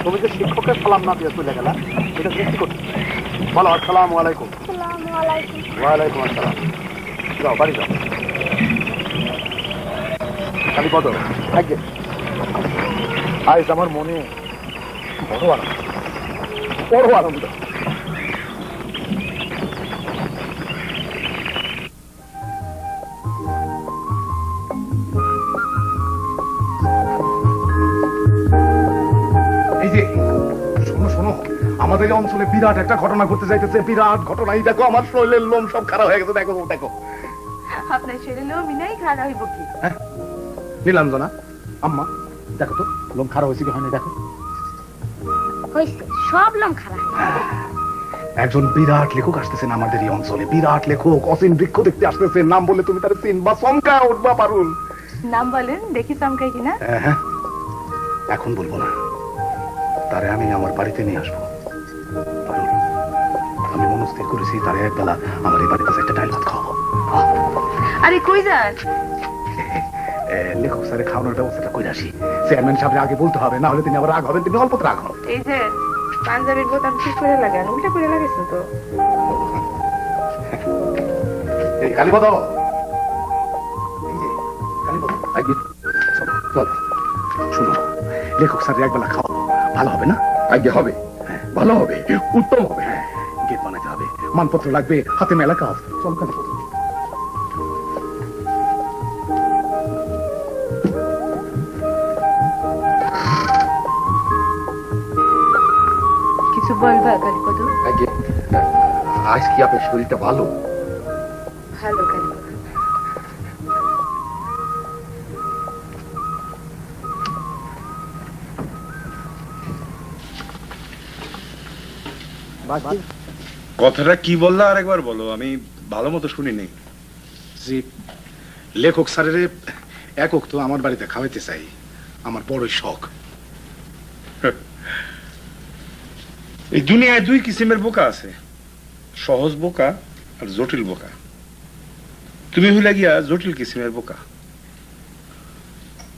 তুমি যে শিক্ষকের সালাম না দিয়ে চলে গেলা এটা কি করছো? বলো আসসালামু আলাইকুম। ওয়ালাইকুম আসসালাম। যাও বাড়ি যাও। কালীপদ আগে আজ আমার মনে বড় আনন্দ। আমাদের অঞ্চলে বিরাট একটা ঘটনা ঘটতে যাইতেছে, বিরাট ঘটনা। এই দেখো আমার শরীরের লোম সব খারাপ হয়ে গেছে। দেখো দেখো আপনার শরীরের লোম নাই খারাপ হইব কি? নীলাঞ্জনা আম্মা দেখো তো লোম খারাপ হয়েছে কি হয়নি? দেখো হইছে, সব লোম খারাপ। একজন বিরাট লেখক আসতেছেন আমাদের এই অঞ্চলে, বিরাট লেখক, অসীম বৃক্ষ দেখতে আসতেছেন। নাম বললে তুমি তার চিনবা, চমকা উঠবা পারুন। নাম বলেন দেখি চমকাই কিনা। হ্যাঁ এখন বলবো না, তারে আমি আমার বাড়িতে নিয়ে আসবো। আমি মনস্থির করেছি তারে একবেলা আমার এই বাড়িতে একটা ডাল ভাত খাওয়াবো। আরে কই যান? লেখক স্যারের খাওয়ানোর ব্যবস্থাটা করে আসি। চেয়ারম্যান সাহেব আগে বলতে হবে, না হলে তিনি আবার রাগ হবেন। তিনি অল্প রাগ হন। এই যে পাঞ্জাবির বোতাম ঠিক করে লাগান, উল্টা করে লাগাইছেন তো। এই কালীপদ, চল শুনো, লেখক স্যারের একবেলা খাওয়াবো, ভালো হবে না? আগে হবে, ভালো হবে, উত্তম হবে। গেট বানাতে হবে, মানপত্র লাগবে, হাতে মেলা কাজ। চল কালীপদ। কিছু বলবা কালীপদ? আজ কি আপনার শরীরটা ভালো? ভালো কালীপদ। কথাটা কি বললা আরেকবার বলো, আমি ভালো মতো শুনি নেই। জি, লেখক স্যারের একক তো আমার বাড়িতে খাওয়াইতে চাই, আমার বড় শখ। এই দুনিয়ায় দুই কিসিমের বোকা আছে, সহজ বোকা আর জটিল বোকা। তুমি হইলা গিয়া জটিল কিসিমের বোকা।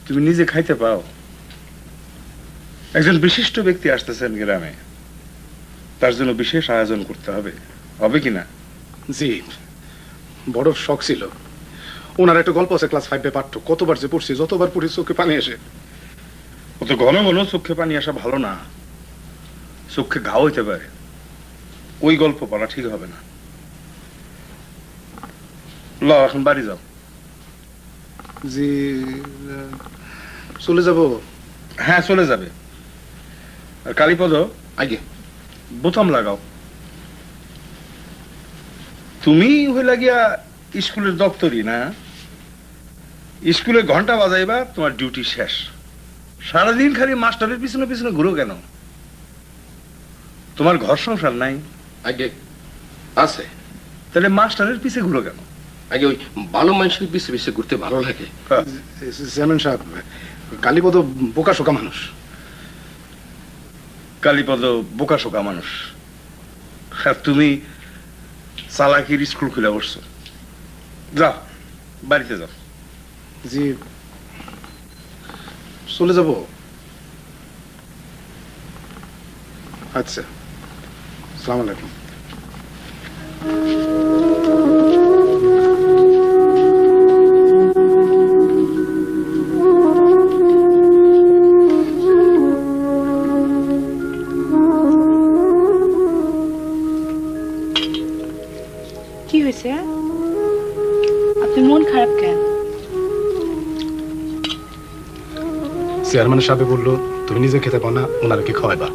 তুমি নিজে খাইতে পাও, একজন বিশিষ্ট ব্যক্তি আসতেছেন গ্রামে, তার জন্য বিশেষ আয়োজন করতে হবে, হবে কিনা? জি, বড় শখ ছিল। ওনার একটা গল্প আছে, ক্লাস 5-এ পাঠ্য। কতবার যে পড়ছি, যতবার পড়ি চোখে পানি আসে। অত ঘন ঘন চোখে পানি আসা ভালো না, চোখে ঘা হইতে পারে। ওই গল্প পড়া ঠিক হবে না। ল এখন বাড়ি যাও। জি, চলে যাব? হ্যাঁ চলে যাবে। আর কালীপদ আগে বোতাম লাগাও। তুমি হইলা গিয়া স্কুলের দপ্তরি না, স্কুলে ঘন্টা বাজাইবা, তোমার ডিউটি শেষ। সারাদিন খালি মাস্টারের পিছনে পিছনে ঘুরো কেন? তোমার ঘর সংসার নাই? আগে আছে। তাহলে মাস্টারের পিছে ঘুরো কেন? আগে ওই ভালো মানুষের পিছে পিছে ঘুরতে ভালো লাগে। চেয়ারম্যান সাহেব, কালীপদ বোকা শোকা মানুষ। কালীপদ বোকা শোকা মানুষ, আর তুমি চালাকির স্কুল খুলে বসছো। যাও বাড়িতে যাও। জি, চলে যাব। আচ্ছা, আসসালামু আলাইকুম। কি হয়েছে? আপনি মন খারাপ কেন? চেয়ারম্যান সাহেব বললো তুমি নিজে খেতে পাও না, ওনারা কি খাওয়াইবা।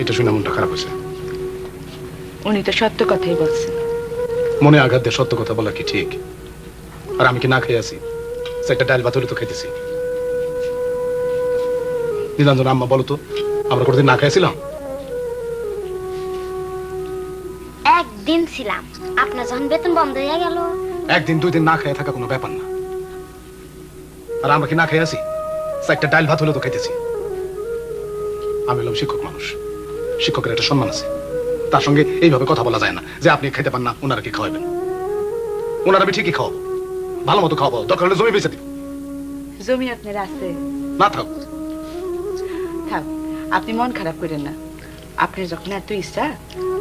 এটা শুনে মনটা খারাপ হয়েছে। উনি তো সত্য কথাই বলছেন। মনে আঘাত দিয়ে সত্য কথা বলা কি ঠিক? আর আমি কি না খেয়ে আছি? একটা ডাল ভাত হলে তো খাইতেছি। নীলাঞ্জনা আম্মা বলো তো, আমরা কোনদিন না খাইছিলাম? একদিন ছিলাম, আপনার যখন বেতন বন্ধ হয়ে গেল। একদিন 2 দিন না খেয়ে থাকা কোনো ব্যাপার না। আর আমরা কি না খেয়ে আছি? একটা ডাল ভাত হলে তো খাইতেছি। আমি হলাম শিক্ষক মানুষ, শিক্ষকের একটা সম্মান আছে। তার সঙ্গে এইভাবে কথা বলা যায় না যে আপনি খাইতে পান না, ওনারা কি খাওয়াবেন। ওনারা আমি ঠিকই খাওয়াবো, ভালো মতো খাওয়াবো, দরকার হলে জমি বেঁচে দিব। জমি আপনার আছে? না থাক, থাক, আপনি মন খারাপ করেন না। আপনার যখন এত ইচ্ছা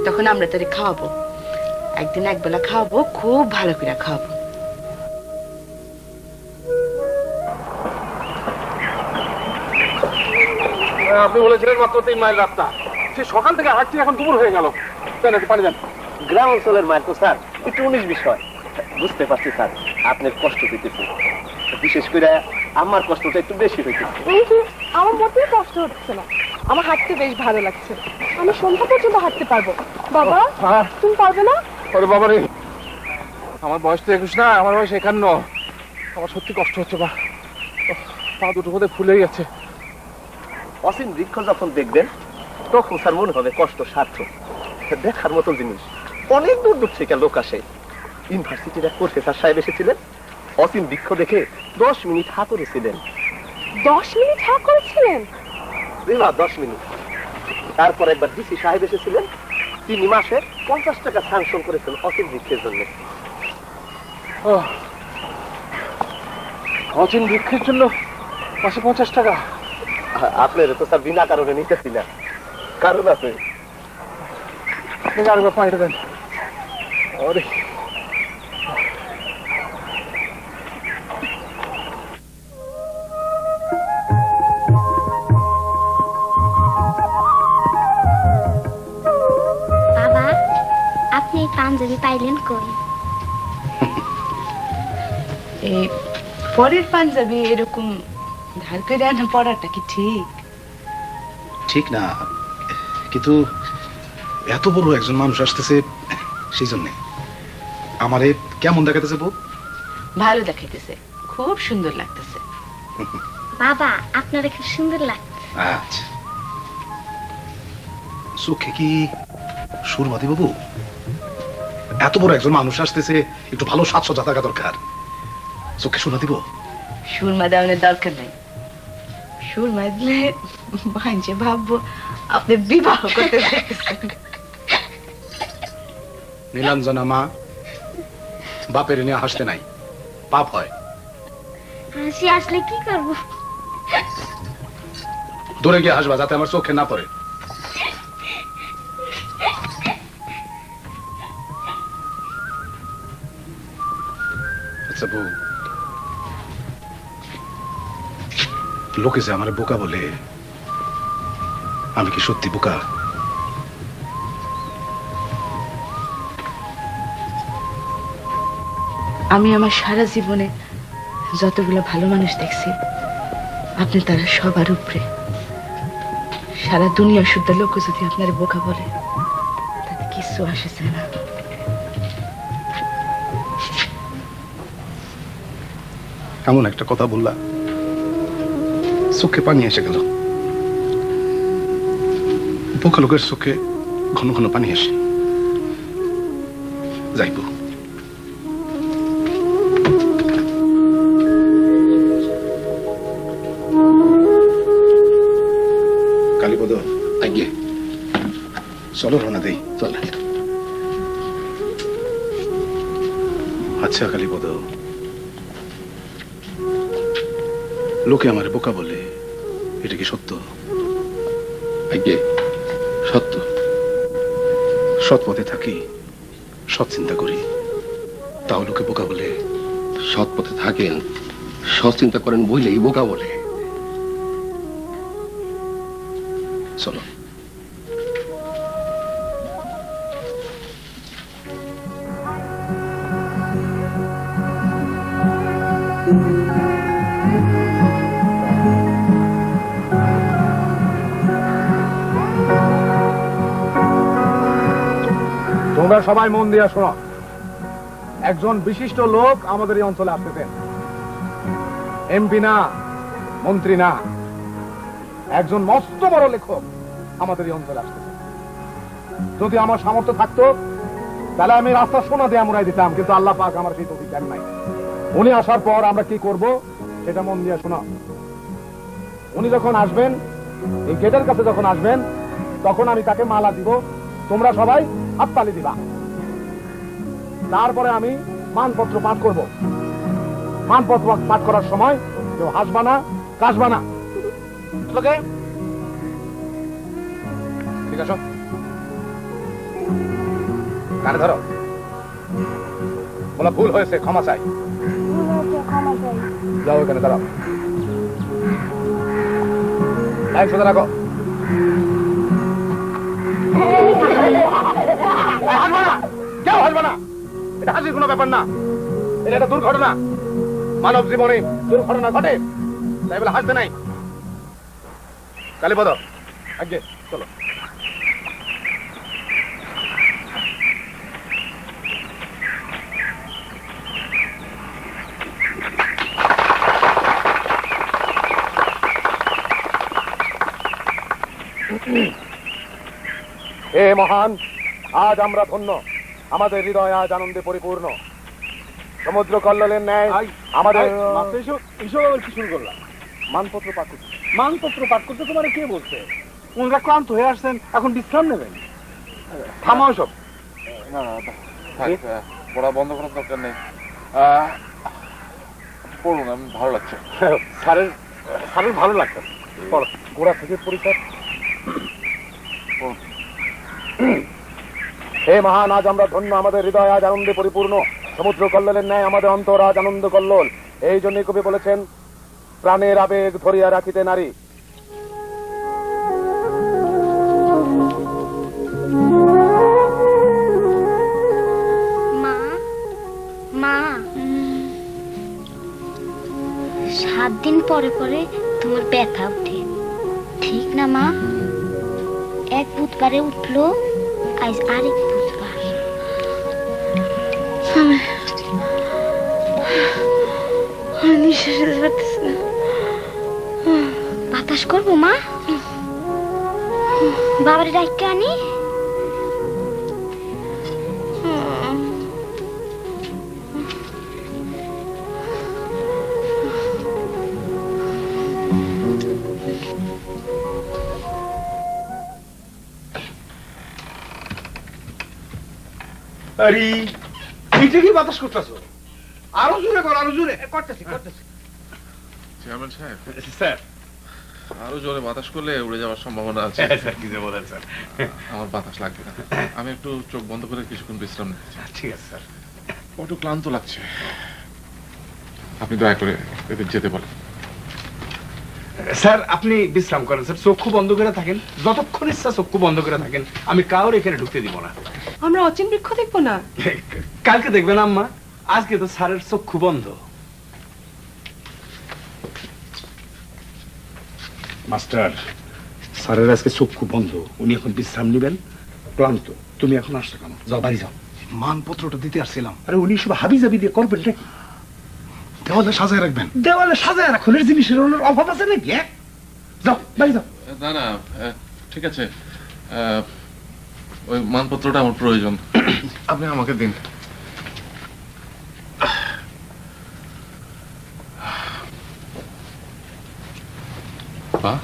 তখন আমরা তারে খাওয়াবো, একদিন একবেলা খাওয়াবো, খুব ভালো করে খাওয়াবো। আপনি বলেছিলেন মাত্র 3 মাইল রাস্তা, সে সকাল থেকে হাঁটছি, এখন দুপুর হয়ে গেল। একটু পানি দেন। গ্রাম অঞ্চলের মায়ের তো স্যার একটু 19 বিষয় বুঝতে পারছি স্যার, আপনার কষ্ট হইতেছে, বিশেষ করে আমার কষ্টটা একটু বেশি হইতেছে। আমার মোটেই কষ্ট হচ্ছে না, আমার হাঁটতে বেশ ভালো লাগছে। আমি সন্ধ্যা পর্যন্ত হাঁটতে পারবো। বাবা, তুমি পারবে না? ওরে বাবা রে, আমার বয়স তো 21 না, আমার বয়স 51। আমার সত্যি কষ্ট হচ্ছে, পা দুটো বোধহয় ফুলে গেছে। অসীম বৃক্ষ যখন দেখবেন তখন স্যার মনে হবে কষ্ট সার্থক। দেখার মতো জিনিস, অনেক দূর দূর থেকে লোক আসে। ইউনিভার্সিটির এক প্রফেসর সাহেব এসেছিলেন, অসীম বৃক্ষ দেখে 10 মিনিট হা করেছিলেন। 10 মিনিট হাঁ করেছিলেন? 10 মিনিট। তারপর একবার ডিসি সাহেব এসেছিলেন, তিনি মাসে 50 টাকা স্যাংশন করেছেন অসীম বৃক্ষের জন্য। অচিন বৃক্ষের জন্য মাসে 50 টাকা? আপনার তো স্যার বিনা কারণে নিতেছি না, কারণ আছে। আরেকবার পানিটা দেন। আরে বাবা, আপনি এই পাঞ্জাবি পাইলেন কই? এই পরের পাঞ্জাবি এরকম ধার করে আনা পড়াটা কি ঠিক? ঠিক না, কিন্তু এত বড় একজন মানুষ আসতেছে, সেই জন্য আমারে কেমন দেখাতেছে বউ? ভালো দেখাইতেছে, খুব সুন্দর লাগতেছে। বাবা, আপনার খুব সুন্দর লাগছে। আচ্ছা, চোখে কি সুরমা দিব বউ? এত বড় একজন মানুষ আসতেছে, একটু ভালো সাজসজ্জা থাকা দরকার। চোখে সুরমা দিব? সুরমা দেওয়ানোর দরকার নাই। সুরমা দিলে ভাইছে ভাববো আপনি বিবাহ করতে চাইতেছেন। নীলাঞ্জনা মা, বাপের নিয়ে হাসতে নাই, পাপ হয়। হাসি আসলে কি করব? দূরে গিয়ে হাসবা, যাতে আমার চোখে না পড়ে। আচ্ছা বউ, লোকে যে আমার বোকা বলে, আমি কি সত্যি বোকা? আমি আমার সারা জীবনে যতগুলো ভালো মানুষ দেখছি, আপনি তারা সবার উপরে। সারা দুনিয়া শুদ্ধ লোক যদি আপনার বোকা বলে, তাতে কিছু আসে না। এমন একটা কথা বললা, চোখে পানি এসে গেল। বোকা লোকের চোখে ঘন ঘন পানি আসে। যাইব কালীপদ, আগে চলো রওনা দেই। চলে। আচ্ছা কালীপদ, লোকে আমার বোকা বলে, এটা কি সত্য? আগে সত্য। সৎ পথে থাকি, সৎ চিন্তা করি, তাও লোকে বোকা বলে? সৎ পথে থাকেন, সৎ চিন্তা করেন বইলেই বোকা বলে। চলো। তোমরা সবাই মন দিয়ে শোনো, একজন বিশিষ্ট লোক আমাদের এই অঞ্চলে আসতেছেন। এমপি না, মন্ত্রী না, একজন মস্ত বড় লেখক আমাদের এই অঞ্চলে আসতেছেন। যদি আমার সামর্থ্য থাকতো তাহলে আমি রাস্তা সোনা দিয়ে আমরাই দিতাম, কিন্তু আল্লাহ পাক আমার সেই তৌফিক দেন নাই। উনি আসার পর আমরা কি করব সেটা মন দিয়ে শোনো। উনি যখন আসবেন, এই গেটের কাছে যখন আসবেন, তখন আমি তাকে মালা দিব, তোমরা সবাই হাততালি দিবা। তারপরে আমি মানপত্র পাঠ করব। মানপত্র পাঠ করার সময় কেউ হাসবা না, কাশবা না। ওকে, ঠিক আছে, কানে ধরো, বলা ভুল হয়েছে, ক্ষমা চাই। যাও এখানে দাঁড়াও, লাইন সোজা রাখো। হাসবা না, কেউ হাসবা না, এটা হাসির কোনো ব্যাপার না, এটা একটা দুর্ঘটনা। মানব জীবনে দুর্ঘটনা ঘটে, তাই বলে হাসতে নাই। কালীপদ, আগে চলো। হে মহান, আজ আমরা ধন্য, আমাদের হৃদয় আজ আনন্দে পরিপূর্ণ। সমুদ্র কল্লোলের ন্যায় আমাদের কি শুরু করলাম? মানপত্র পাঠ করতে, মানপত্র পাঠ করতে তোমার কে বলছে? ওনারা ক্লান্ত হয়ে আসছেন, এখন বিশ্রাম নেবেন। থামাও সব, না না পড়া বন্ধ করার দরকার নেই, পড়ুন, আমি ভালো লাগছে। স্যারের স্যারের ভালো লাগছে, পড়ো, গোড়া থেকে পরিচয়। হে মহান, আজ আমরা ধন্য, আমাদের হৃদয় আজ আনন্দে পরিপূর্ণ। সমুদ্র কল্লোলের ন্যায় আমাদের অন্তর আজ আনন্দ কল্লোল। এই জন্যই কবি বলেছেন, প্রাণের আবেগ ধরিয়া রাখিতে নারী। মা, মা, 7 দিন পরে পরে তোমার ব্যথা উঠে, ঠিক না মা? এক বুধবারে উঠলো, আজ আরেক বুধবার। নিঃশ্বাস নিতে পারতেছি না। বাতাস করবো মা? বাবার ডাক্তার আনি? আরে এইটা কি বাতাস করতেছো? আরো জোরে কর, আরো জোরে। করতেছি করতেছি। চেয়ারম্যান সাহেব, স্যার, আরো জোরে বাতাস করলে উড়ে যাওয়ার সম্ভাবনা আছে। স্যার কি যে বলেন স্যার। আমার বাতাস লাগবে না, আমি একটু চোখ বন্ধ করে কিছুক্ষণ বিশ্রাম নিতে চাই। ঠিক আছে স্যার। বড্ড ক্লান্ত লাগছে, আপনি দয়া করে এদের যেতে বলেন। স্যার আপনি বিশ্রাম করেন স্যার, চক্ষু বন্ধ করে থাকেন, যতক্ষণ ইচ্ছা চক্ষু বন্ধ করে থাকেন, আমি কাউর এখানে ঢুকতে দিব না। আমরা অচিন বৃক্ষ দেখবো না? কালকে দেখবেন আম্মা, আজকে তো স্যারের চক্ষু বন্ধ। মাস্টার, স্যারের আজকে চক্ষু বন্ধ, উনি এখন বিশ্রাম নেবেন, ক্লান্ত। তুমি এখন আসছো কেন? যাও বাড়ি যাও। মানপত্রটা দিতে আসছিলাম। আরে উনি সব হাবি জাবি দিয়ে করবেন নাকি? দেওয়ালে সাজায় রাখবেন। দেওয়ালে সাজায় রাখুন, জিনিসের অভাব আছে নাকি? যাও বাড়ি যাও। না না, ঠিক আছে, ওই মানপত্রটা আমার প্রয়োজন, আপনি আমাকে দিন। বাহ,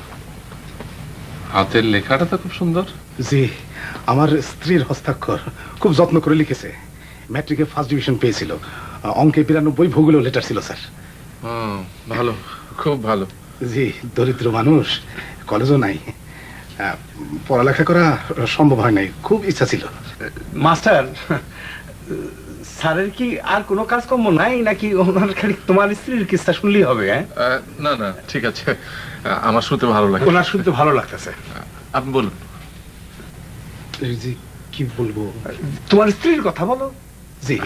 হাতের লেখাটা তো খুব সুন্দর। জি, আমার স্ত্রীর হস্তাক্ষর, খুব যত্ন করে লিখেছে। ম্যাট্রিকে ফার্স্ট ডিভিশন পেয়েছিল, অঙ্কে 92, ভূগোলেও লেটার ছিল স্যার। ভালো, খুব ভালো। জি, দরিদ্র মানুষ, কলেজও নাই, পড়ালেখা করা সম্ভব হয় নাই, খুব ইচ্ছা ছিল। মাস্টার, স্যারের কি আর কোনো কাজকর্ম নাই নাকি ওনার খালি তোমার স্ত্রীর কিস্সা শুনলেই হবে? না না, ঠিক আছে, আমার শুনতে ভালো লাগে। ওনার শুনতে ভালো লাগতেছে। আপনি বলুন। জি, কি বলবো, তোমার স্ত্রীর কথা বলো। জি,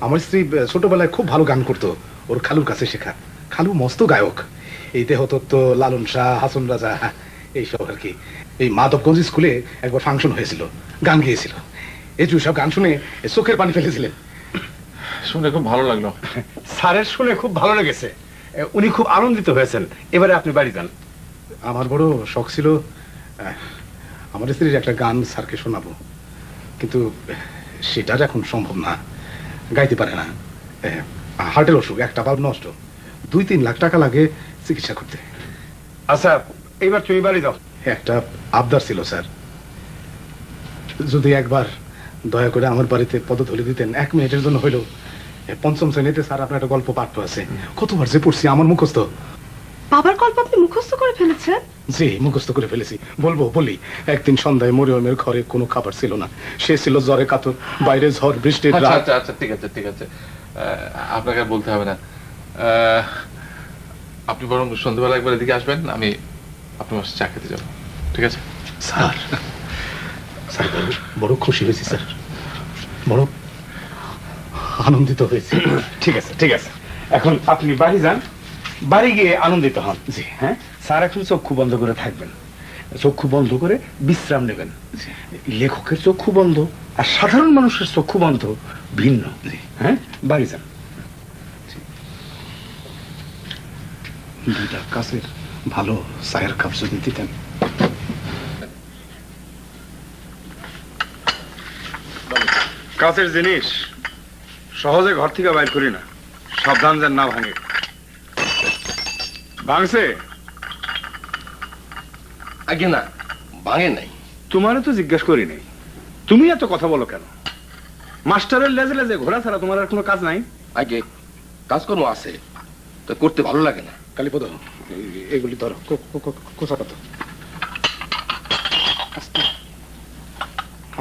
আমার স্ত্রী ছোটবেলায় খুব ভালো গান করতো, ওর খালুর কাছে শেখা। খালু মস্ত গায়ক, এই দেহতত্ত্ব, লালন শাহ, হাসন রাজা, এইসব আর কি। এই মাধবগঞ্জ স্কুলে একবার ফাংশন হয়েছিল, গান গিয়েছিল। এই সব গান শুনে চোখের পানি ফেলেছিলেন। শুনে খুব ভালো লাগলো। স্যারের শুনে খুব ভালো লেগেছে, উনি খুব আনন্দিত হয়েছেন। এবারে আপনি বাড়ি যান। আমার বড় শখ ছিল আমার স্ত্রীর একটা গান স্যারকে শোনাবো, কিন্তু সেটার এখন সম্ভব না, গাইতে পারে না। হার্টের অসুখ, একটা বাল্ব নষ্ট, 2-3 লাখ টাকা লাগে চিকিৎসা করতে। আচ্ছা, এবার তুমি বাড়ি যাও। একটা আবদার ছিল স্যার, যদি একবার দয়া করে আমার বাড়িতে পদধূলি দিতেন, 1 মিনিটের জন্য হইলেও, পঞ্চম শ্রেণীতে স্যার আপনার একটা গল্প পাঠ্য আছে, কতবার যে পড়ছি আমার মুখস্থ। বাবার গল্প আপনি মুখস্থ করে ফেলেছেন? জি মুখস্থ করে ফেলেছি। বলি একদিন সন্ধ্যায় মরিয়মের ঘরে কোনো খাবার ছিল না, সে ছিল জ্বরে কাতর, বাইরে ঝড় বৃষ্টির রাত। আচ্ছা আচ্ছা ঠিক আছে আপনাকে আর বলতে হবে না। আপনি বরং সন্ধ্যাবেলা একবার এদিকে আসবেন, আমি আপনার বাসায় চা খেতে যাবো, ঠিক আছে? স্যার স্যার বড় খুশি হয়েছি স্যার, বড় আনন্দিত হয়েছি। ঠিক আছে, এখন আপনি বাড়ি যান, বাড়ি গিয়ে আনন্দিত হন। জি হ্যাঁ, স্যার এখন চক্ষু বন্ধ করে থাকবেন, চক্ষু বন্ধ করে বিশ্রাম নেবেন। লেখকের চক্ষু বন্ধ আর সাধারণ মানুষের চক্ষু বন্ধ ভিন্ন। হ্যাঁ, বাড়ি যান। দুইটা কাছের ভালো চায়ের কাপ যদি দিতেন। কাছের জিনিস সহজে ঘর থেকে বাইর করি না, সাবধান যেন না ভাঙে। ভাঙছে? আগে না, ভাঙে নাই। তোমারও তো জিজ্ঞাসা করি নাই, তুমি এত কথা বলো কেন? মাস্টারের লেজে লেজে ঘোরা ছাড়া তোমার আর কোনো কাজ নাই? আগে কাজকর্ম আছে, তো করতে ভালো লাগে না। কালীপদ এগুলি ধরো, কোথা কত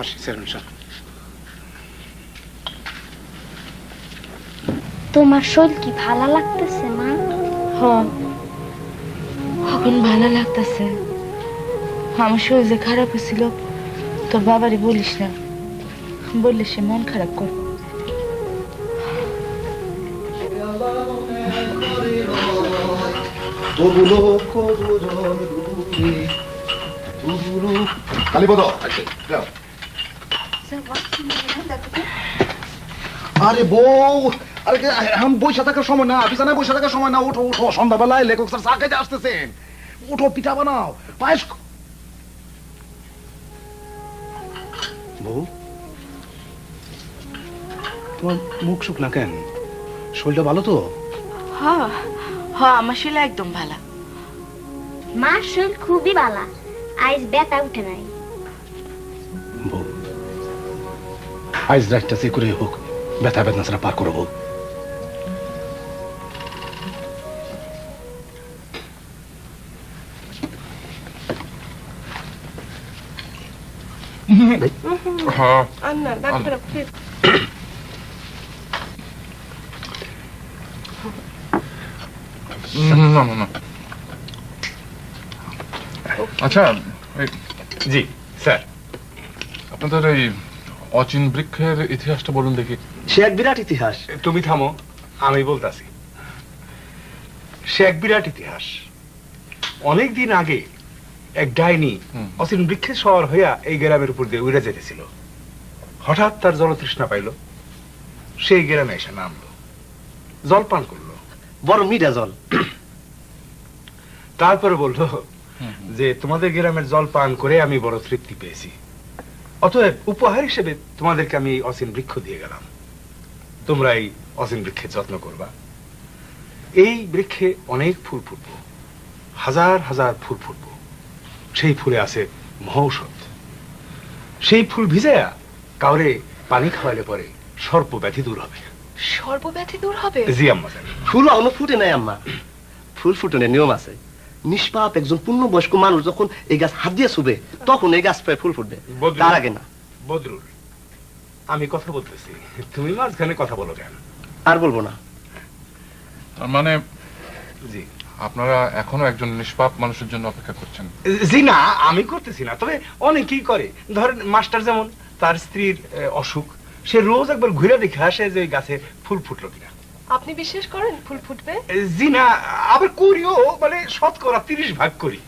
আসি স্যার। তোমার শরীর কি ভালো লাগতেছে মা? হ্যাঁ, এখন ভালো লাগতেছে। আমার শরীর যে খারাপ হয়েছিল তোর বাবারে বলিস না, বললে সে মন খারাপ করবে। কালীপদ আরে বউ, আরে এখন বৈশা থাকার সময় না, বিছানায় বৈশা থাকার সময় না। ওঠো ওঠো, সন্ধ্যাবেলায় লেখক স্যার চা খাইতে আসতেছেন। ওঠো, পিঠা বানাও, পায়েস। বউ তোমার মুখ শুকনা কেন? শরীরটা ভালো তো? হ্যাঁ হ্যাঁ, আমার শরীর একদম ভালো। মার শরীর খুবই ভালো, আজ ব্যথা উঠে নাই। বউ আজ রাতটা যে করে হোক ব্যথা বেদনা ছাড়া পার করবো। আচ্ছা জি স্যার। আপনাদের এই অচিন বৃক্ষের ইতিহাসটা বলুন দেখি। সে এক বিরাট ইতিহাস। তুমি থামো, আমি বলতাছি। সে এক বিরাট ইতিহাস। অনেকদিন আগে এক ডাইনি অচিন বৃক্ষের শহর হইয়া এই গ্রামের উপর দিয়ে উড়ে যেতেছিল। হঠাৎ তার জলতৃষ্ণা পাইল, সেই গ্রামে এসে নামলো, জল পান করলো, বড় মিঠা জল। তারপরে বললো যে তোমাদের গ্রামের জল পান করে আমি বড় তৃপ্তি পেয়েছি, অতএব উপহার হিসেবে তোমাদেরকে আমি অচিন বৃক্ষ দিয়ে গেলাম, তোমরা এই অচিন বৃক্ষের যত্ন করবা। এই বৃক্ষে অনেক ফুল ফুটবো, হাজার হাজার ফুল ফুটবো। সেই ফুলে আছে মহৌষধ। সেই ফুল ভিজাইয়া কাউরে পানি খাওয়াইলে পরে সর্পব্যাধি দূর হবে। সর্বব্যাধি দূর হবে? জি আম্মা। ফুল এখনো ফুটে নাই আম্মা, ফুল ফুটনের নিয়ম আছে। নিষ্পাপ একজন পূর্ণবয়স্ক মানুষ যখন এই গাছ হাত দিয়ে শুবে তখন এই গাছ প্রায় ফুল ফুটবে, তার আগে না। বদরুল, আমি কথা বলতেছি, তুমি মাঝখানে কথা বলো কেন? আর বলবো না। তার মানে জি, আপনারা এখনো একজন নিষ্পাপ মানুষের জন্য অপেক্ষা করছেন? জি না, আমি করতেছি না, তবে অনেকেই করে। ধরেন মাস্টার, যেমন তার স্ত্রীর অসুখ, সে রোজ একবার ঘুরে দেখে আসে যে গাছে ফুল ফুটলো কিনা। আপনি বিশ্বাস করেন ফুল ফুটবে? জি না, আবার করিও, মানে 30% করি।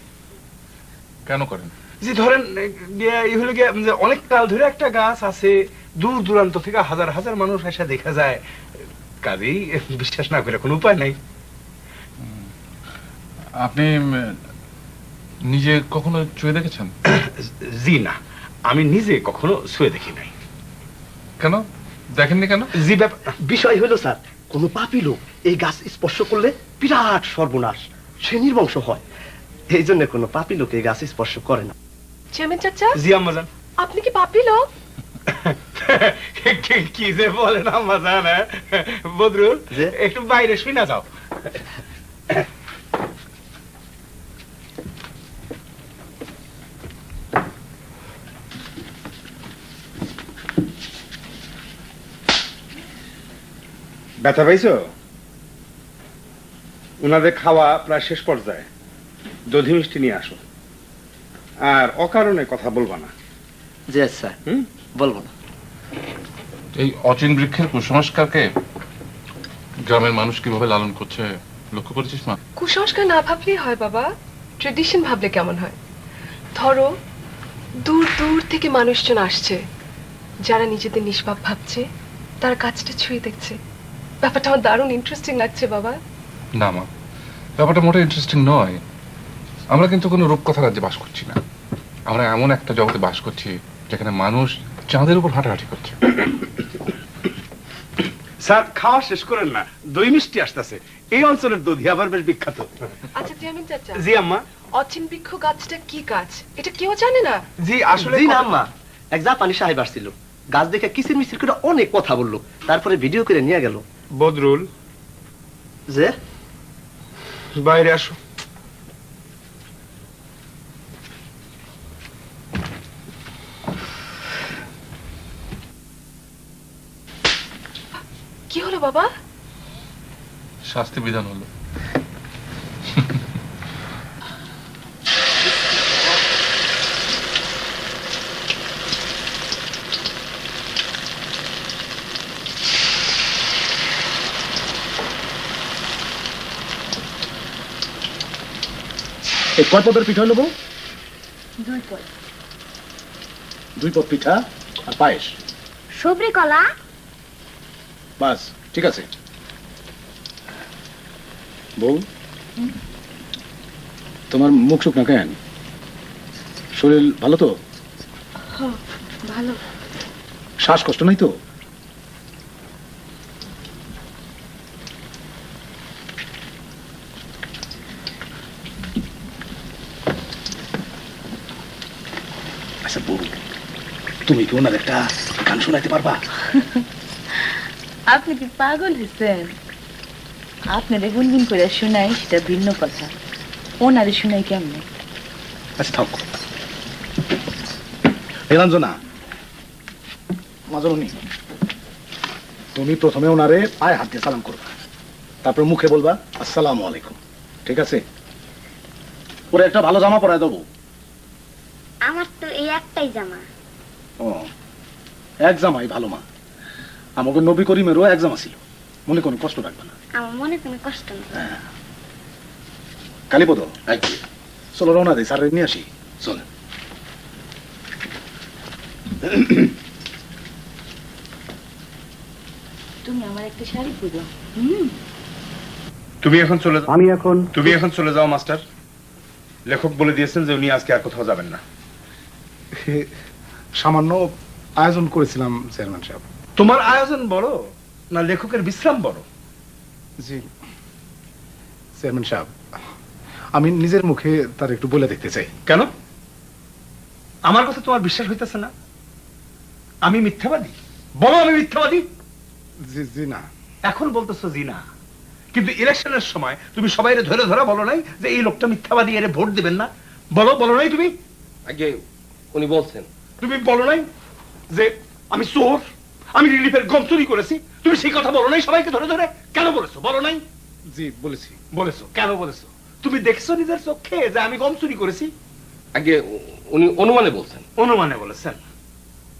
কেন করেন? জি ধরেন অনেক কাল ধরে একটা গাছ আছে, দূর দূরান্ত থেকে হাজার হাজার মানুষ এসে দেখা যায়, কাজেই বিশ্বাস না করে কোনো উপায় নাই। আপনি নিজে কখনো ছুঁয়ে দেখেছেন? জি না, আমি নিজে কখনো ছুঁয়ে দেখি নাই। কেন দেখেননি কেন? জি, বিষয় হলো স্যার, কোন পাপী লোক এই গাছ স্পর্শ করলে বিরাট সর্বনাশ, সে নির্বংশ হয়। এই জন্য কোন পাপী লোক এই গাছ স্পর্শ করে না। চেয়ারম্যান চাচা। জি আম্মাজান। আপনি কি পাপী লোক? কি যে বলেন আম্মা জান, বদরুল যে? একটু বাইরে শুই না যাও। ব্যথা পাইছো? ওনাদের খাওয়া প্রায় শেষ পর্যায়ে, দধি মিষ্টি নিয়ে আসো, আর অকারণে কথা বলবা না। জি আচ্ছা, বলবো না। এই অচিন বৃক্ষের কুসংস্কারকে গ্রামের মানুষ কিভাবে লালন করছে লক্ষ্য করেছিস মা? কুসংস্কার না ভাবলেই হয় বাবা, ট্রেডিশন ভাবলে কেমন হয়? ধরো দূর দূর থেকে মানুষজন আসছে, যারা নিজেদের নিষ্পাপ ভাবছে, তার কাজটা ছুঁয়ে দেখছে। ব্যাপারটা আমার দারুণ ইন্টারেস্টিং লাগছে বাবা। না মা, ব্যাপারটা মোটে ইন্টারেস্টিং নয়। আমরা কিন্তু কোনো রূপকথা রাজ্যে বাস করছি না। আমরা এমন একটা জগতে বাস করছি যেখানে মানুষ চাঁদের উপর হাঁটাহাঁটি করছে। স্যার, খাওয়া শেষ করেন না, দই মিষ্টি আসতেছে। এই অঞ্চলের দধি আবার বেশ বিখ্যাত। আচ্ছা চেয়ারম্যান চাচা, জি আম্মা। অচিন বৃক্ষ গাছটা কি গাছ এটা কেউ জানে না? জি আসলে জি না আম্মা, এক জাপানি সাহেব আসছিল, গাছ দেখে কিসির মিসির করে অনেক কথা বললো, তারপরে ভিডিও করে নিয়ে গেল। বদরুল, যে বাইরে আসো। কি হলো বাবা? শাস্তি বিধান হলো। এই কয় পদের পিঠা হলো বউ? 2 পদ। 2 পদ পিঠা আর পায়েস, সবরি কলা। বাস ঠিক আছে। বউ, তোমার মুখ শুকনা কেন? শরীর ভালো তো? ভালো। শ্বাসকষ্ট নাই তো? আচ্ছা বউ, তুমি কি ওনার একটা গান শোনাইতে পারবা? আপনি কি পাগল হয়েছেন? আপনারে গুনগুন করে শোনাই সেটা ভিন্ন কথা, ওনারে শোনাই কেমনে? আচ্ছা থাক। হেলাঞ্জনা, মাজনী, তুমি প্রথমে ওনারে পায়ে হাত দিয়ে সালাম করবা, তারপর মুখে বলবা আসসালামু আলাইকুম, ঠিক আছে? ওরা একটা ভালো জামা পরায় দেবো। আমার তো এই একটাই জামা। ও, এক জামাই ভালো মা। আমাকে নবী করিমেরও এক জামা ছিল, মনে কোনো কষ্ট রাখবে না। আমার মনে কোনো কষ্ট নেই। কালীপদ, চলো রওনা দিই, স্যার নিয়ে আসি। চল। তুমি আমার একটা শাড়ি পুজো। তুমি এখন চলে যাও। আমি এখন তুমি এখন চলে যাও মাস্টার। লেখক বলে দিয়েছেন যে উনি আজকে আর কোথাও যাবেন না। সামান্য আয়োজন করেছিলাম চেয়ারম্যান সাহেব। তোমার আয়োজন বড় না লেখকের বিশ্রাম বড়? জি চেয়ারম্যান সাহেব, আমি নিজের মুখে তার একটু বলে দেখতে চাই। কেন? আমার কথা তোমার বিশ্বাস হইতেছে না? আমি মিথ্যাবাদী? বলো আমি মিথ্যাবাদী। জি জি না। এখন বলতেছো জি না, কিন্তু ইলেকশনের সময় তুমি সবাইরে ধরে ধরা বলো নাই যে এই লোকটা মিথ্যাবাদী, এর ভোট দিবেন না? বলো নাই তুমি? আগে উনি বলছেন। তুমি বলো নাই যে আমি চোর, আমি রিলিফের গম চুরি করেছি? তুমি সেই কথা বলো নাই সবাইকে ধরে ধরে? কেন বলেছো? বলো নাই? জি বলেছি। বলেছো। কেন বলেছো? তুমি দেখছো নিজের চোখে যে আমি গম চুরি করেছি? আগে উনি অনুমানে বলছেন। অনুমানে বলেছেন?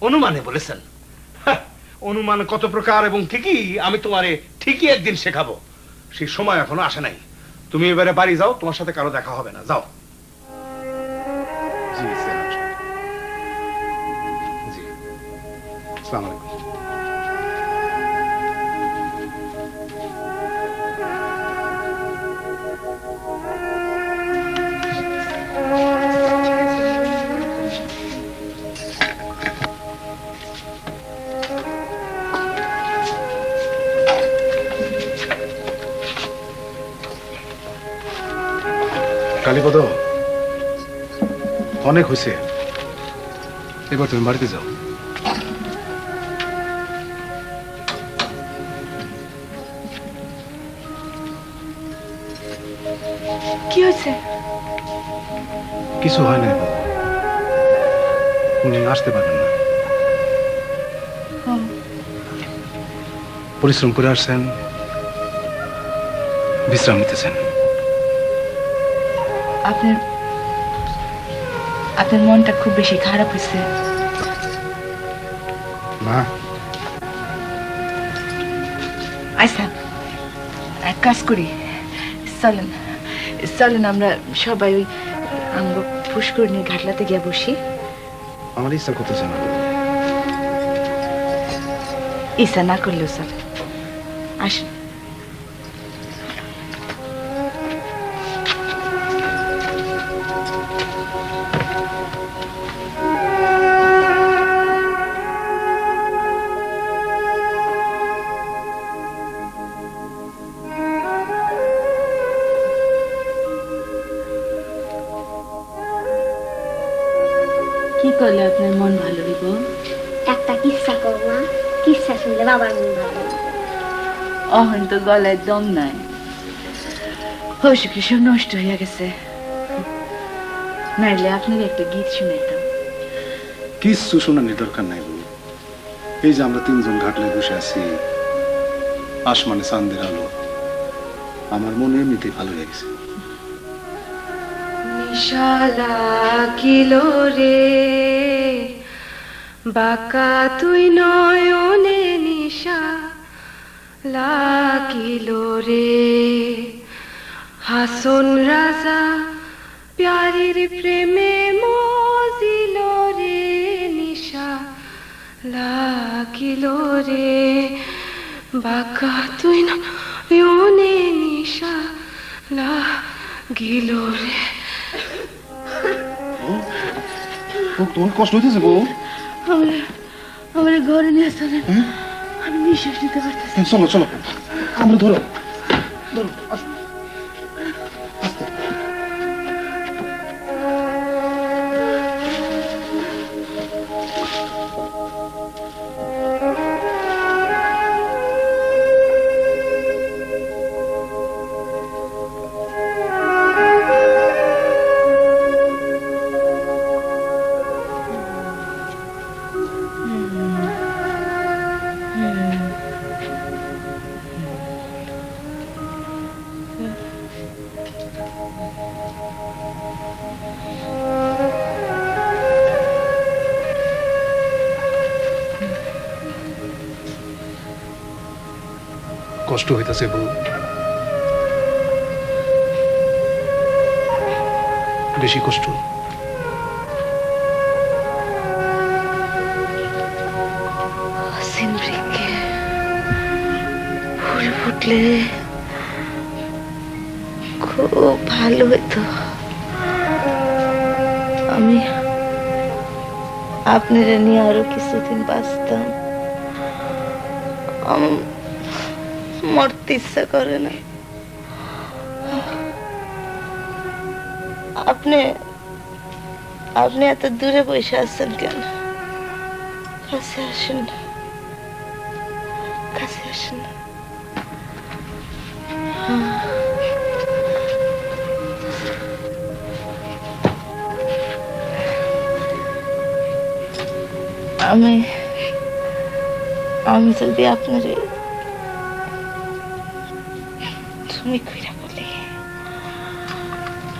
অনুমানে বলেছেন? হ্যাঁ, অনুমান কত প্রকার এবং ঠিকই আমি তোমারে ঠিকই একদিন শেখাবো। সেই সময় এখনো আসে নাই। তুমি এবারে বাড়ি যাও, তোমার সাথে কারো দেখা হবে না, যাও। জি চেয়ারম্যান সাহেব। জি, আসসালামু আলাইকুম। কালীপদ, অনেক হয়েছে, এবার তুমি বাড়িতে যাও। কি হয়েছে? কিছু হয় নাই বউ। উনি আসতে পারবেন না। পরিশ্রম করে আসছেন, বিশ্রাম নিতেছেন। আপনার আপনার মনটা খুব বেশি খারাপ হয়েছে। না, আচ্ছা, এক কাজ করি, চলেন চলেন আমরা সবাই ওই আমরা পুষ্করণীর ঘাটলাতে গিয়ে বসি। আমার ইচ্ছা করতেছে না। ইচ্ছা না করলেও চলে, আসুন। কি করলে আপনার মন ভালো হইব? একটা কিচ্ছা কর মা, কিচ্ছা শুনলে বাবার মন ভালো লাগে। অহন তো গলায় দম নাই, হসুকি সব নষ্ট হইয়া গেছে। নাইলে আপনার একটা গীত শুনাইতাম। কিচ্ছু শোনানোর দরকার নাই বউ। এই যে আমরা তিনজন ঘাটলে বসে আছি, আসমানে চাঁদের আলো, আমার মনে এমনিতেই ভালো হয়ে গেছে। নিশালা কিলো রে বাঁকা তুই নয়নে, নিশা লাগিলো রে হাসন রাজা প্যারির প্রেমে মজিল রে, নিশা লাগিলো রে বাঁকা তুই নয়নে, নিশা লাগিলো রে। তোমার কষ্ট হইতেছে বউ? আমার ঘরে নিয়ে চলেন, আমি নিঃশ্বাস নিতে পারতেছি। চলো চলো, আমরা ধরো ধরো। কষ্ট হইতেছে বউ, বেশি কষ্ট? সিমরিকে ফুল ফুটলে খুব ভালো হতো। আমি আপনারা নিয়ে আরো কিছুদিন বাঁচতাম। মরতে ইচ্ছা করে না। আপনি আপনি এত দূরে বসে আছেন কেন? কাছে আসেন, কাছে আসেন। আমি যদি আপনার তুমি কইরা বলি,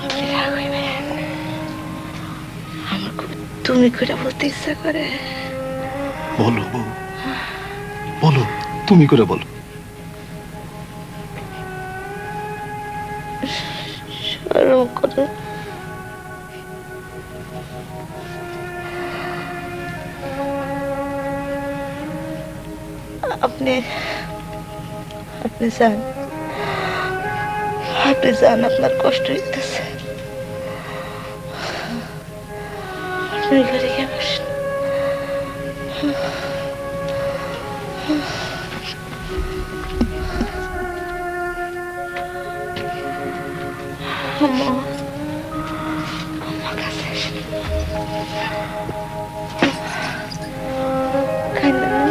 আপনি রাগ হইবেন। আমার খুব তুমি কইরা বলতে ইচ্ছা করে। বলো বউ, বলো, তুমি করে বলো। শরম করে। আপনি যান, আপনি যান, আপনার কষ্ট হইতেছে। আপনি ঘরে গিয়ে বসেন। আম্মা, আমার কাছে আসেন। কান্না না।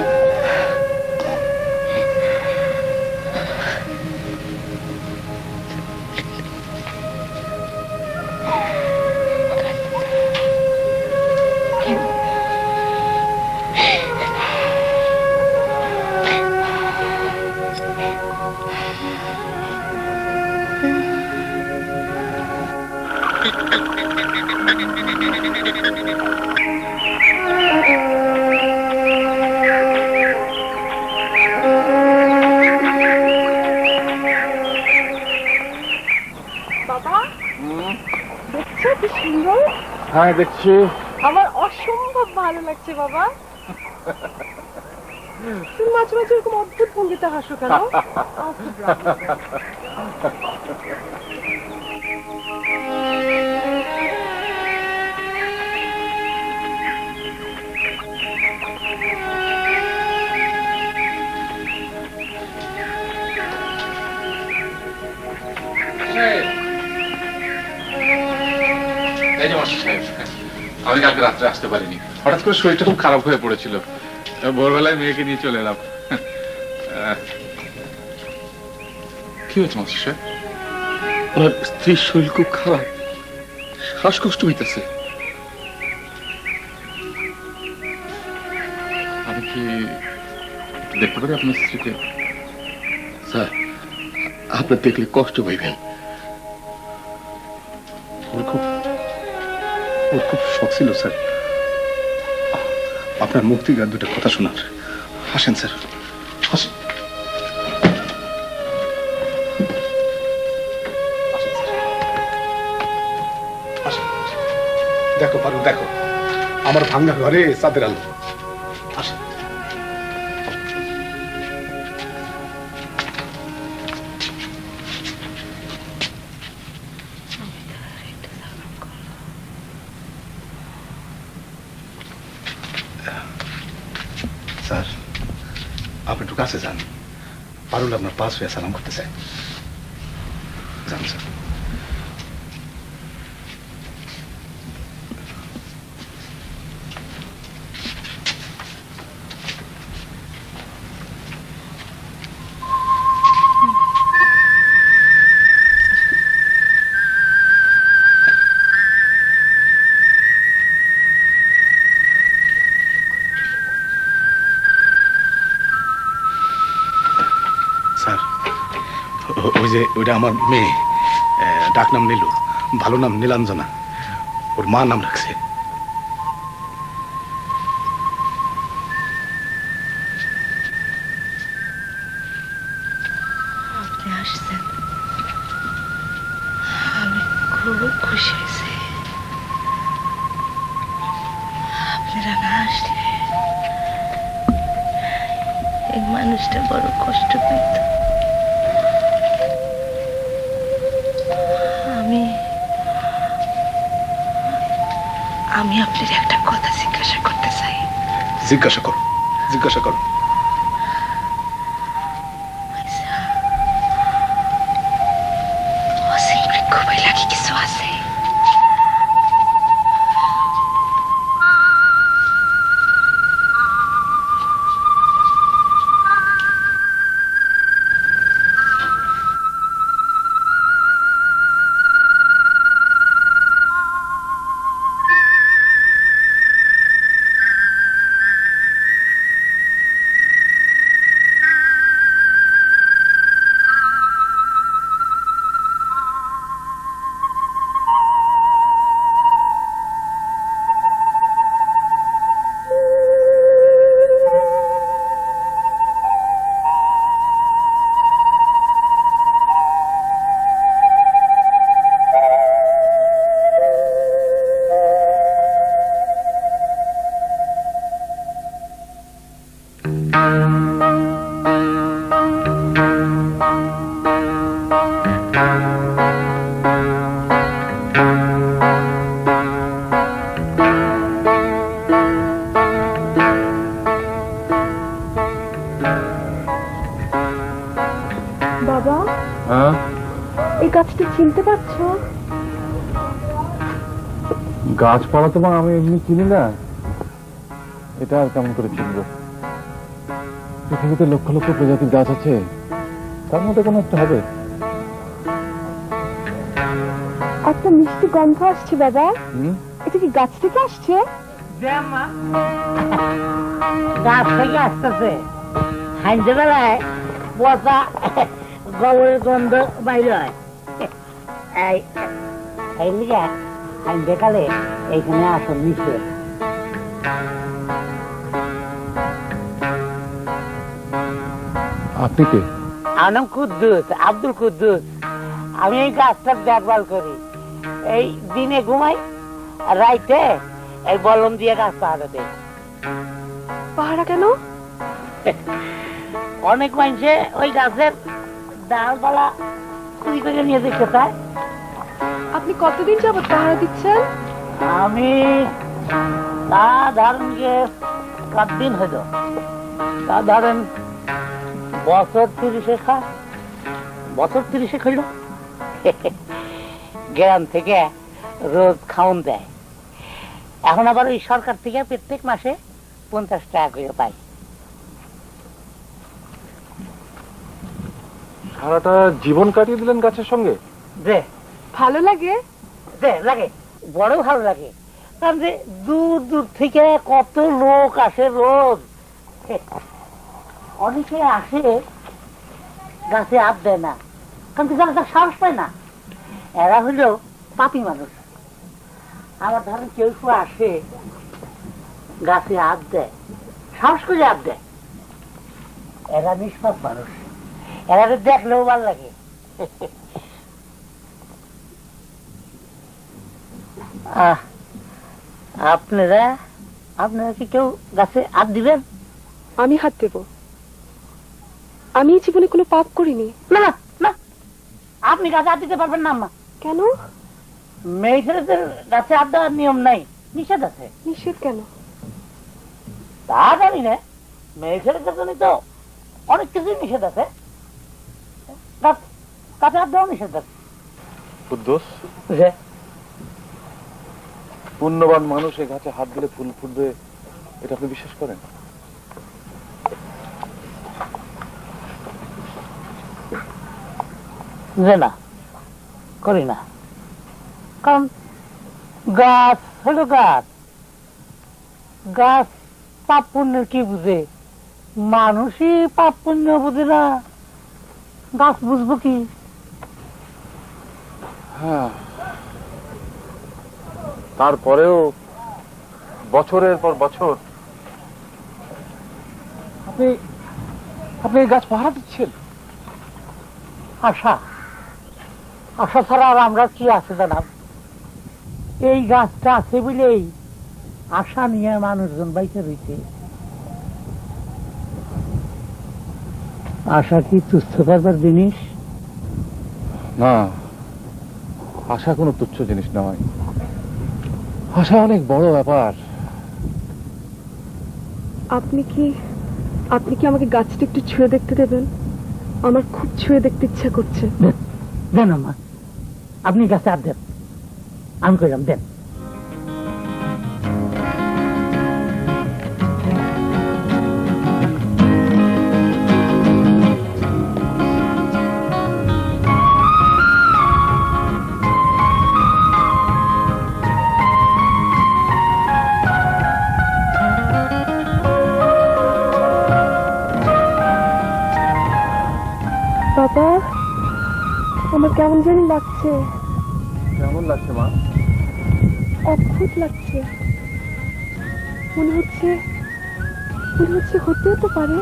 হ্যাঁ দেখছি। আমার অসম্ভব ভালো লাগছে বাবা। তুমি মাঝে মাঝে এরকম অদ্ভুত ভঙ্গিতে হাসো কেন? আমি কালকে রাত্রে আসতে পারিনি, হঠাৎ করে শরীরটা খুব খারাপ হয়ে পড়েছিল, ভোরবেলায় মেয়েকে নিয়ে চলে এলাম। কি হয়েছে মাস্টার সাহেব? ওনার স্ত্রীর শরীর খুব খারাপ, শ্বাসকষ্ট হইতেছে। আমি কি দেখতে পারি আপনার স্ত্রীকে? স্যার, আপনি দেখলে কষ্ট পাইবেন। ওর খুব শখ ছিল স্যার আপনার মুখ থেকে আর দুটো কথা শোনার। হাসেন স্যার, হাসেন। দেখো পারু, দেখো আমার ভাঙ্গা ঘরে চাঁদের আলো। আসেন। স্যার আপনি একটু কাছে যান, পারুল আপনার পাশ হয়ে সালাম করতে চাই। যান স্যার। ওই যে ওইটা আমার মেয়ে, ডাক নাম নীলু, ভালো নাম নীলাঞ্জনা, ওর মা নাম রাখছে। আপনি আসছেন, আমি খুব খুশি হয়েছি। আপনারা না আসলে এই মানুষটা বড় কষ্ট পেত। আমি আপনার একটা কথা জিজ্ঞাসা করতে চাই। জিজ্ঞাসা করো, জিজ্ঞাসা করো। অসীম বৃক্ষ বইলা কি কিছু আছে? বাবা, এই গাছটা চিনতে পারছো? গাছপালা তো আমি এমনি চিনি না, এটা আর কেমন করে চিনব? পৃথিবীতে লক্ষ লক্ষ প্রজাতির গাছ আছে, তার মধ্যে কোনো একটা হবে। একটা মিষ্টি গন্ধ আসছে বাবা, এটা কি গাছ থেকে আসছে? গাছ থেকে আসতেছে, সন্ধ্যেবেলায় বসা গোবরের গন্ধ বাইরে হয়। এই এই লিগা আমি দেখালে এইখানে আসল নিচে। আপনি কে? আমার নাম কুদ্দুস, আব্দুল কুদ্দুস। আমি এই গাছটার দেখভাল করি। এই দিনে ঘুমাই আর রাইতে এই বলম দিয়ে গাছ পাহারা দেয়। পাহারা কেন? অনেক মানুষে ওই গাছের ডালপালা চুরি করে নিয়ে দেখতে চায়। আপনি কতদিন যাবত পাহারা দিচ্ছেন? আমি তা ধরেন যে কতদিন হইল, তা ধরেন বছর 30 হইল। গ্রাম থেকে রোজ খাওন দেয়। এখন আবার ওই সরকার থেকে প্রত্যেক মাসে 50 টাকা করে পাই। সারাটা জীবন কাটিয়ে দিলেন গাছের সঙ্গে? যে ভালো লাগে? লাগে, বড় ভালো লাগে। কারণ যে দূর দূর থেকে কত লোক আসে রোজ। অনেকে আসে গাছে হাত দেয় না, কারণ কি যারা সাহস পায় না। এরা হইল পাপী মানুষ। আবার ধরেন কেউ কেউ আসে গাছে হাত দেয়, সাহস করে হাত দেয়। এরা নিষ্পাপ মানুষ, এরা দেখলেও ভালো লাগে। আপনারা কি কেউ গাছে হাত দিবেন? আমি হাত দেব? আমি জীবনে কোনো পাপ করিনি। না না না, আপনি গাছে হাত দিতে পারবেন না আম্মা। কেন? মেয়ে ছেলেদের গাছে হাত দেওয়ার নিয়ম নাই, নিষেধ আছে। নিষেধ কেন? তা জানি না, মেয়ে ছেলেদের জন্য তো অনেক কিছুই নিষেধ আছে। গাছে হাত দেওয়া নিষেধ আছে। কুদ্দুস, পুণ্যবান মানুষ এই গাছে হাত দিলে ফুল ফুটবে, এটা আপনি বিশ্বাস করেন? যে না, করি না। কারণ গাছ হলো গাছ, গাছ পাপ পুণ্যের কি বুঝে? মানুষই পাপ পুণ্য বুঝে না, গাছ বুঝবো কি? হ্যাঁ, তারপরেও বছরের পর বছর আপনি এই গাছ পাহারা দিচ্ছেন। আশা আশা ছাড়া আর আমরা কি আছে জানাব? এই গাছটা আছে বলেই আশা নিয়ে মানুষজন বাইতে রয়েছে। আশা কি তুচ্ছ করবার জিনিস? না, আশা কোনো তুচ্ছ জিনিস নয়, আশা অনেক বড় ব্যাপার। আপনি কি আমাকে গাছটা একটু ছুঁয়ে দেখতে দেবেন? আমার খুব ছুঁয়ে দেখতে ইচ্ছা করছে। দেন মা, আপনি গাছে হাত দেন, আমি কইলাম দেন। বাবা, আমার কেমন জানি লাগছে। কেমন লাগছে মা? অদ্ভুত লাগছে। মনে হচ্ছে হতেও তো পারে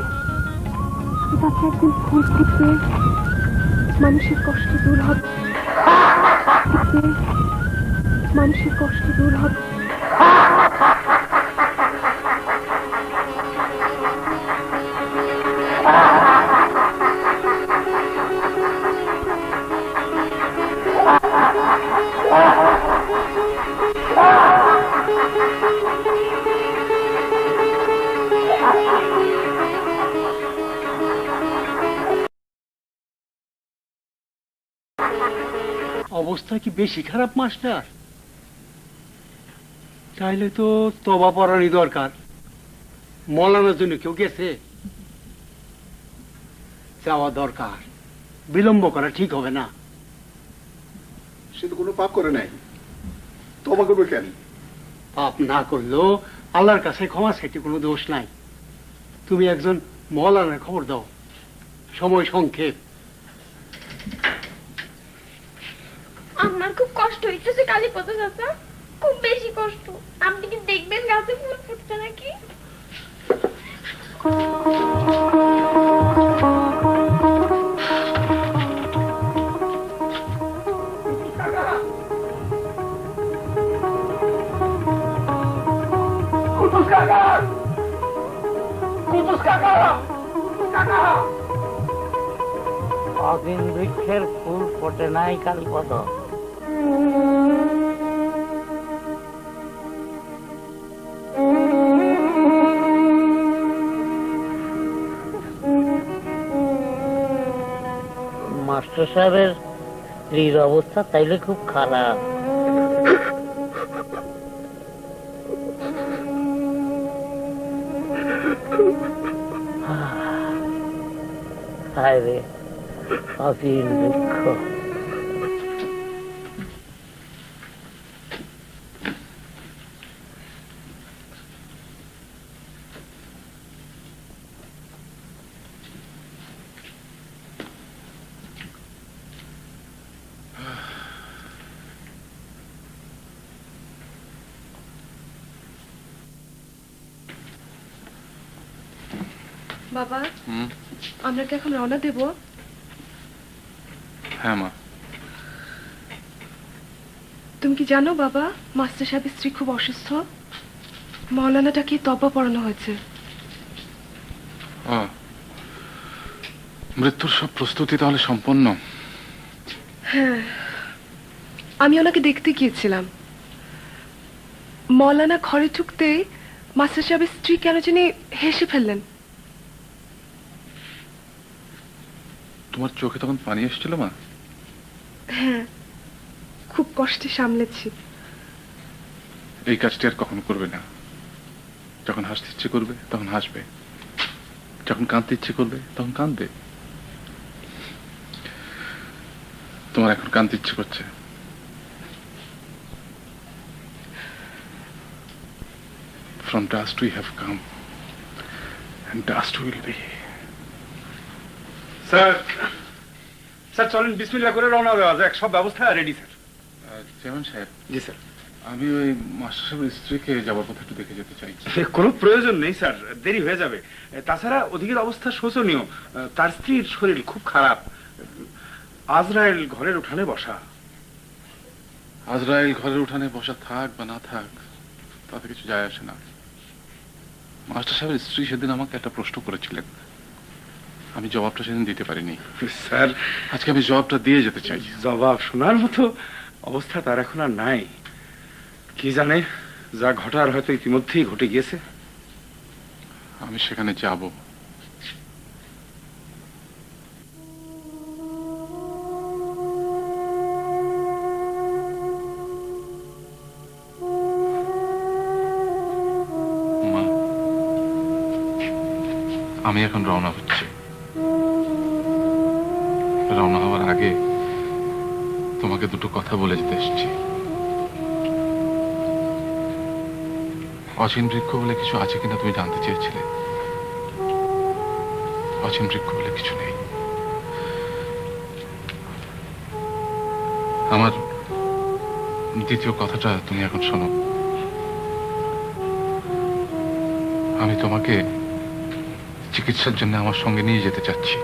গাছে একদিন ফুল ফুটবে, মানুষের কষ্ট দূর হবে, মানুষের কষ্ট দূর হবে। অবস্থা কি বেশি খারাপ মাস্টার? চাইলে তো তবা পড়ানি দরকার। মলানোর জন্য কেউ গেছে? যাওয়া দরকার, বিলম্ব করা ঠিক হবে না। সে তো কোনো পাপ করে নাই, তবা করবে কেন? পাপ না করলেও আল্লাহর কাছে ক্ষমা চাইতে কোনো দোষ নাই। তুমি একজন মলানার খবর দাও, সময় সংক্ষেপ। আমার খুব কষ্ট হইতেছে কালীপদ চাচা, খুব বেশি কষ্ট। আপনি কি দেখবেন গাছে ফুল ফুটছে নাকি? অদিন বৃক্ষের ফুল ফোটে নাই কালীপদ। মাস্টার সাহেবের স্ত্রীর অবস্থা তাইলে খুব খারাপ। হায় রে অসীম দুঃখ। বাবা, আমরা কি এখন রওনা দেব? হ্যাঁ মা। তুমি কি জানো বাবা, মাস্টার সাহেবের স্ত্রী খুব অসুস্থ। মৌলানাটাকে তবা পড়ানো হয়েছে। মৃত্যুর সব প্রস্তুতি তাহলে সম্পন্ন? হ্যাঁ, আমি ওনাকে দেখতে গিয়েছিলাম। মৌলানা ঘরে ঢুকতেই মাস্টার সাহেবের স্ত্রী কেন জানি হেসে ফেললেন। তোমার চোখে তখন পানি এসেছিল মা? হ্যাঁ, খুব কষ্টে সামলেছি। এই কাজটি আর কখনো করবে না। যখন হাসতে ইচ্ছে করবে তখন হাসবে, যখন কাঁদতে ইচ্ছে করবে তখন কাঁদবে। তোমার এখন কাঁদতে ইচ্ছে করছে। From dust we have come and dust we will be. Sir, sir চলেন বিসমিল্লাহ করে রওনা দেওয়া যাক। সব ব্যবস্থা রেডি স্যার। চেয়ারম্যান সাহেব। জি স্যার। আমি ওই মাস্টার সাহেবের স্ত্রীকে যাবার পথে একটু দেখে যেতে চাই। কোনো প্রয়োজন নেই স্যার, দেরি হয়ে যাবে। তাছাড়া ওদিকের অবস্থা শোচনীয়। তার স্ত্রীর শরীর খুব খারাপ। আজরাইল ঘরের উঠানে বসা। আজরাইল ঘরের উঠানে বসা থাক বা না থাক তাতে কিছু যায় আসে না। মাস্টার সাহেবের স্ত্রী সেদিন আমাকে একটা প্রশ্ন করেছিলেন, আমি জবাবটা সেদিন দিতে পারিনি। স্যার, আজকে আমি জবাবটা দিয়ে যেতে চাই। জবাব শোনার মতো অবস্থা তার এখন আর নাই। কি জানে, যা ঘটার হয়তো ইতিমধ্যেই ঘটে গিয়েছে। আমি সেখানে যাব। মা, আমি এখন রওনা হচ্ছি। রওনা হওয়ার আগে তোমাকে দুটো কথা বলে যেতে এসেছি। অচিন বৃক্ষ বলে কিছু আছে কিনা তুমি জানতে চেয়েছিলে। অচিন বৃক্ষ বলে কিছু নেই। আমার দ্বিতীয় কথাটা তুমি এখন শোনো। আমি তোমাকে চিকিৎসার জন্য আমার সঙ্গে নিয়ে যেতে চাচ্ছি।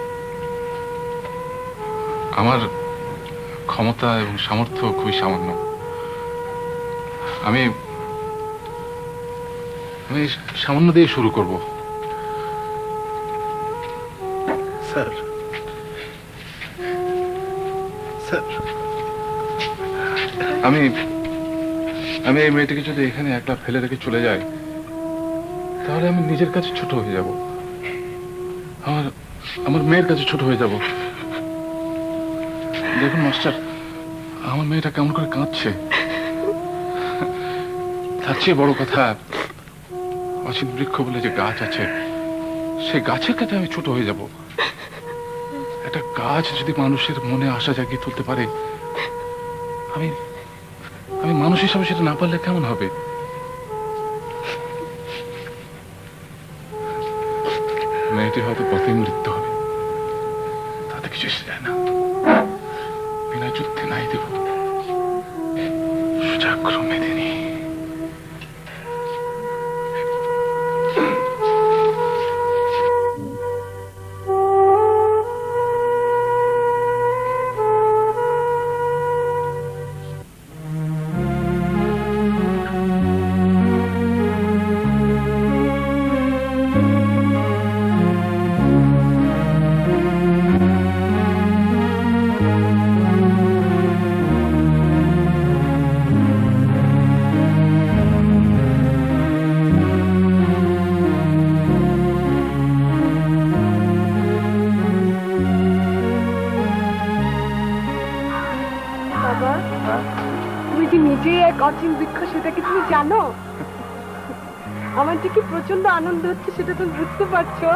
আমার ক্ষমতা এবং সামর্থ্য খুবই সামান্য। আমি সামান্য দিয়ে শুরু করব। স্যার, স্যার, আমি এই মেয়েটিকে যদি এখানে একলা ফেলে রেখে চলে যাই তাহলে আমি নিজের কাছে ছোট হয়ে যাব, আমার মেয়ের কাছে ছোট হয়ে যাব। দেখুন মাস্টার, আমার মেয়েটা কেমন করে কাঁদছে। তার চেয়ে বড় কথা, অচিন বৃক্ষ বলে যে গাছ আছে, সেই গাছের কাছে আমি ছোট হয়ে যাব। একটা গাছ যদি মানুষের মনে আশা জাগিয়ে তুলতে পারে, আমি মানুষ হিসাবে সেটা না পারলে কেমন হবে? মেয়েটি হয়তো পথে মৃত্যু হবে, তাতে কিছু এসে যায় না। বিনা যুদ্ধে নাই দেব। মেদিনী। বাবা তুমি কি নিজে এক অচিন বৃক্ষ সেটা কি তুমি জানো? আমার যে কি প্রচন্ড আনন্দ হচ্ছে সেটা তুমি বুঝতে পারছো?